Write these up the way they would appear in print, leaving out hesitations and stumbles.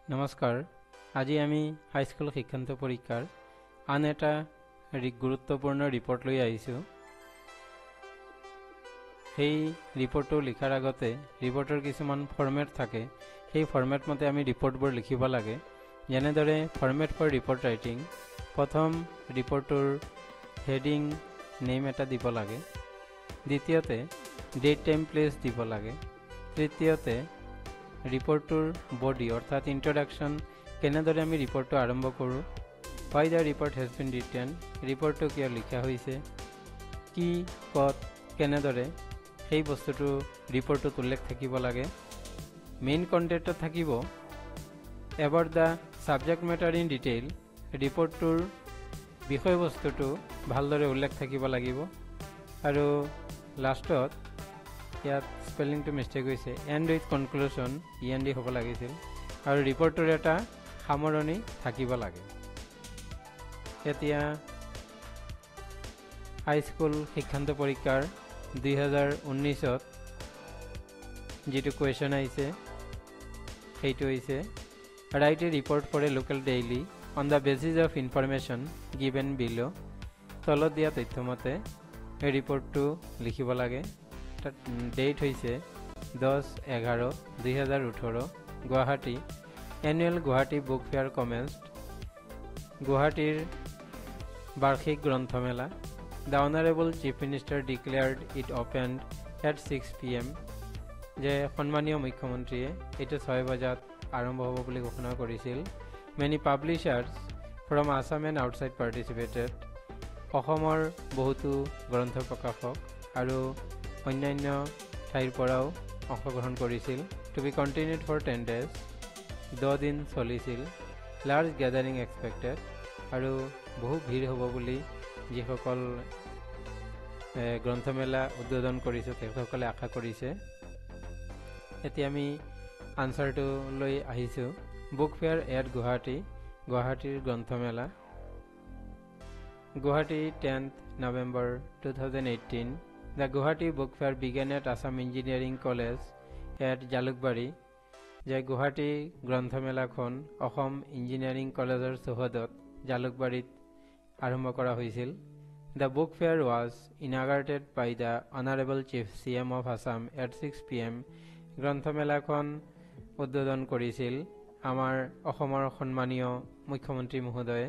নমস্কাৰ। আজি আমি হাইস্কুল শিক্ষান্ত পৰীক্ষাৰ আন এটা গুৰুত্বপূৰ্ণ ৰিপৰ্ট লৈ আহিছোঁ। সেই ৰিপৰ্টটো লিখাৰ আগতে ৰিপৰ্টৰ কিছুমান ফৰ্মেট থাকে, সেই ফৰ্মেট মতে আমি ৰিপৰ্টবোৰ লিখিব লাগে। যেনেদৰে ফৰ্মেট ফৰ ৰিপৰ্ট ৰাইটিং, প্ৰথম ৰিপৰ্টটোৰ হেডিং নেম এটা দিব লাগে। দ্বিতীয়তে ডেট টাইম প্লেচ দিব লাগে। তৃতীয়তে ৰিপৰ্টটোৰ বডি অৰ্থাৎ ইন্ট্ৰডাকশ্যন, কেনেদৰে আমি ৰিপৰ্টটো আৰম্ভ কৰোঁ, why the report has been written, ৰিপৰ্টটো কিয় লিখা হৈছে, কি ক'ত কেনেদৰে সেই বস্তুটো ৰিপৰ্টটোত উল্লেখ থাকিব লাগে। মেইন কণ্টেণ্টত থাকিব about the subject matter in detail, ৰিপৰ্টটোৰ বিষয়বস্তুটো ভালদৰে উল্লেখ থাকিব লাগিব। আৰু লাষ্টত ইয়াত স্পেলিংটো মিষ্টেক হৈছে, এণ্ড উইথ কনক্লুশ্যন END হ'ব লাগিছিল। আৰু ৰিপৰ্টটোৰ এটা সামৰণি থাকিব লাগে। এতিয়া হাইস্কুল শিক্ষান্ত পৰীক্ষাৰ 2019ত যিটো কুৱেশ্যন আহিছে সেইটো হৈছে, write a report for a local daily on the basis of information given below'. তলত দিয়া তথ্যমতে এই ৰিপৰ্টটো লিখিব লাগে। তাত ডেট হৈছে 10/11/2018, Guwahati. Annual Guwahati book fair commenced, গুৱাহাটীৰ বাৰ্ষিক গ্ৰন্থমেলা। The honourable chief minister declared it opened at 6 PM, যে সন্মানীয় মুখ্যমন্ত্ৰীয়ে এইটো 6 বজাত আৰম্ভ হ'ব বুলি ঘোষণা কৰিছিল। Many publishers from Assam and outside participated, অসমৰ বহুতো গ্ৰন্থ প্ৰকাশক আৰু অন্যান্য ঠাইৰ পৰাও অংশগ্ৰহণ কৰিছিল। To be continued for 10 days, 10 দিন চলিছিল। লাৰ্জ গেডাৰিং এক্সপেক্টেড, আৰু বহু ভিৰ হ'ব বুলি যিসকল গ্ৰন্থমেলা উদ্বোধন কৰিছে তেখেতসকলে আশা কৰিছে। এতিয়া আমি আনচাৰটো লৈ আহিছোঁ। বুক ফেয়াৰ এট গুৱাহাটী, গুৱাহাটীৰ গ্ৰন্থমেলা। Guwahati 10th November 2018, The Guwahati Book Fair began at Assam Engineering College at Jalukbari, যে গুৱাহাটী গ্ৰন্থমেলাখন অসম ইঞ্জিনিয়াৰিং কলেজৰ চৌহদত জালুকবাৰীত আৰম্ভ কৰা হৈছিল। The book fair was inaugurated by the honourable chief CM of Assam at 6 PM, গ্ৰন্থমেলাখন উদ্বোধন কৰিছিল আমাৰ অসমৰ সন্মানীয় মুখ্যমন্ত্ৰী মহোদয়ে।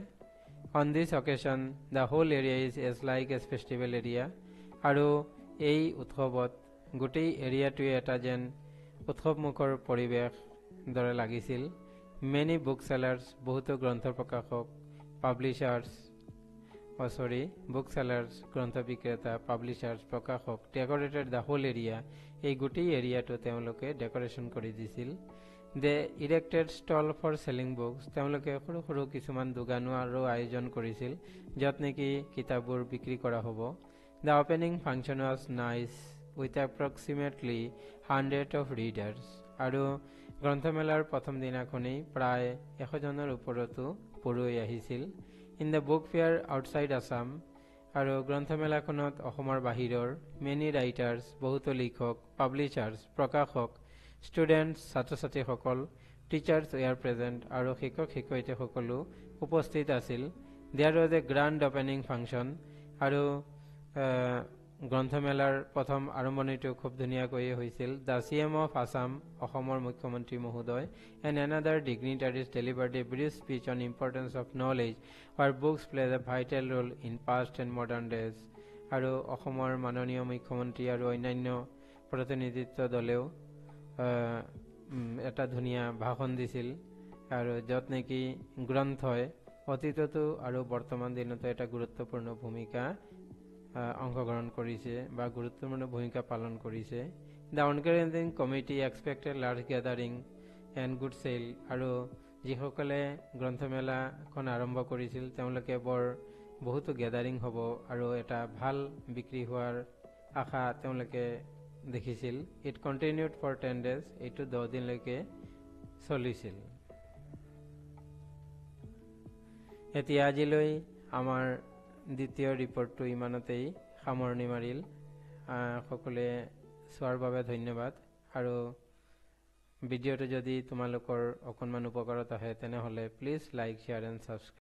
On this occasion the whole area is as like as festival area, আৰু এই উৎসৱত গোটেই এৰিয়াটোৱে এটা যেন উৎসৱমুখৰ পৰিৱেশ দৰে লাগিছিল। মেনি বুক চেলাৰ্ছ, বহুতো গ্ৰন্থ প্ৰকাশক, পাব্লিচাৰ্ছ বুক চেলাৰ্ছ গ্ৰন্থ বিক্ৰেতা, পাব্লিচাৰ্ছ প্ৰকাশক, ডেকৰেটেড দ্য হোল এৰিয়া, এই গোটেই এৰিয়াটো তেওঁলোকে ডেকৰেশ্যন কৰি দিছিল। দে ইৰেক্টেড ষ্টল ফৰ চেলিং বুকছ, তেওঁলোকে সৰু সৰু কিছুমান দোকানো আয়োজন কৰিছিল য'ত নেকি কিতাপবোৰ বিক্ৰী কৰা হ'ব। The opening function was nice with approximately 100 of readers, আৰু গ্ৰন্থমেলাৰ প্ৰথম দিনাখনেই প্ৰায় 100 জনৰ ওপৰতো পঢ়ুৱৈ আহিছিল। In the book fair outside Assam, আৰু গ্ৰন্থমেলাখনত অসমৰ বাহিৰৰ মেনি ৰাইটাৰ্ছ, বহুতো লিখক, পাব্লিচাৰ্ছ প্ৰকাশক, ষ্টুডেণ্টছ ছাত্ৰ ছাত্ৰীসকল, টিচাৰ্ছ ৱেয়াৰ প্ৰেজেণ্ট, আৰু শিক্ষক শিক্ষয়িত্ৰীসকলো উপস্থিত আছিল। There was a grand opening function, আৰু গ্ৰন্থমেলাৰ প্ৰথম আৰম্ভণিটো খুব ধুনীয়াকৈ হৈছিল। দ্য CM অফ আছাম, অসমৰ মুখ্যমন্ত্ৰী মহোদয়, and another dignitaries delivered a brief speech on importance of knowledge where books plays a vital role in past and modern days, আৰু অসমৰ মাননীয় মুখ্যমন্ত্ৰী আৰু অন্যান্য প্ৰতিনিধিত্ব দলেও এটা ধুনীয়া ভাষণ দিছিল, আৰু য'ত নেকি গ্ৰন্থই অতীততো আৰু বৰ্তমান দিনতো এটা গুৰুত্বপূৰ্ণ ভূমিকা অংশগ্ৰহণ কৰিছে বা গুৰুত্বপূৰ্ণ ভূমিকা পালন কৰিছে। The organising committee expected large gathering and good sale, আৰু যিসকলে গ্ৰন্থমেলাখন আৰম্ভ কৰিছিল তেওঁলোকে বহুতো গেডাৰিং হ'ব আৰু এটা ভাল বিক্ৰী হোৱাৰ আশা তেওঁলোকে দেখিছিল। ইট কণ্টিনিউড ফৰ 10 days, এইটো 10 দিনলৈকে চলিছিল। এতিয়া আজিলৈ আমাৰ দ্বিতীয় ৰিপৰ্টটো ইমানতেই সামৰণি মাৰিল। সকলোৱে চোৱাৰ বাবে ধন্যবাদ, আৰু ভিডিঅ'টো যদি তোমালোকৰ অকণমান উপকাৰত আহে তেনেহ'লে please like share and subscribe